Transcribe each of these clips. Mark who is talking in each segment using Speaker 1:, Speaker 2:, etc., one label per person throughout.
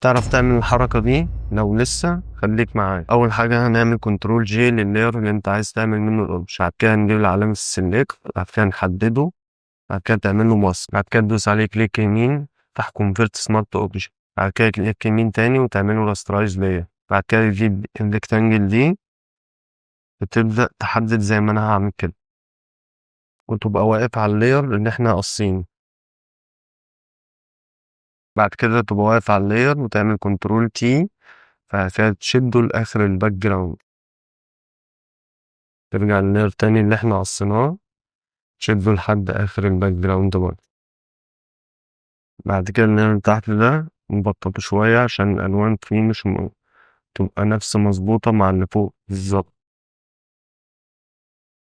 Speaker 1: تعرف تعمل الحركة دي؟ لو لسه خليك معايا. أول حاجة هنعمل كنترول جي لللاير اللي أنت عايز تعمل منه الأوبجكت، بعد كده نجيب علامة السلكت، بعد كده نحدده، بعد كده تعمل له وصف، بعد كده تدوس عليه كليك يمين تحت كونفيرت سمارت أوبجكت، بعد كده كليك يمين تاني وتعمله راسترايز لاير، بعد كده تجيب الريكتانجل دي وتبدأ تحدد زي ما أنا هعمل كده، وتبقى واقف على اللاير اللي احنا قاصينه. بعد كده تبقى واقف على اللاير وتعمل كنترول تي، فتشده لآخر الباك جراوند، ترجع لللاير تاني اللي احنا قصيناه تشده لحد آخر الباك جراوند برضه. بعد كده اللاير اللي تحت ده نبططه شوية عشان الألوان فيه مش تبقى نفس مظبوطة مع اللي فوق بالظبط.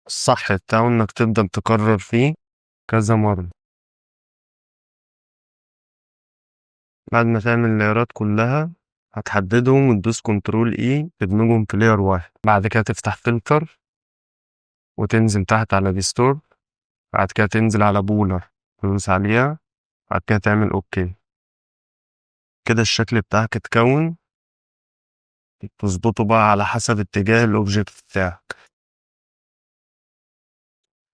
Speaker 1: الصح بتاعه إنك تفضل تكرر فيه كذا مرة. بعد ما تعمل اللايرات كلها هتحددهم وتدوس كنترول اي تدمجهم في لاير واحد، بعد كده تفتح فلتر وتنزل تحت على ديستور، بعد كده تنزل على بولر تدوس عليها، بعد كده تعمل اوكي. كده الشكل بتاعك اتكون، تظبطه بقى على حسب اتجاه الاوبجكت بتاعك.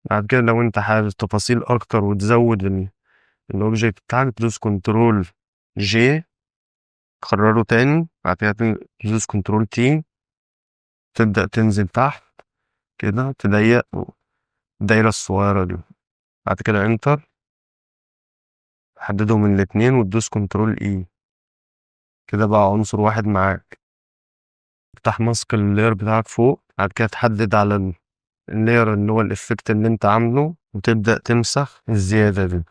Speaker 1: بعد كده لو انت حابب تفاصيل اكتر وتزود الاوبجكت بتاعك تدوس كنترول جي تكرره تاني، بعد كده تدوس كنترول تي تبدأ تنزل تحت كده تضيق الدايرة الصغيرة دي، بعد كده انتر حددهم الاتنين وتدوس كنترول اي، كده بقى عنصر واحد معاك. افتح ماسك اللاير بتاعك فوق، بعد كده تحدد على اللاير اللي هو الافكت اللي انت عامله وتبدأ تمسح الزيادة دي،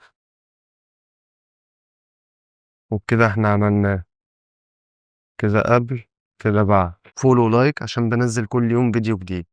Speaker 1: وبكده احنا عملنا كده قبل كده بعد. فولو لايك عشان بنزل كل يوم فيديو جديد.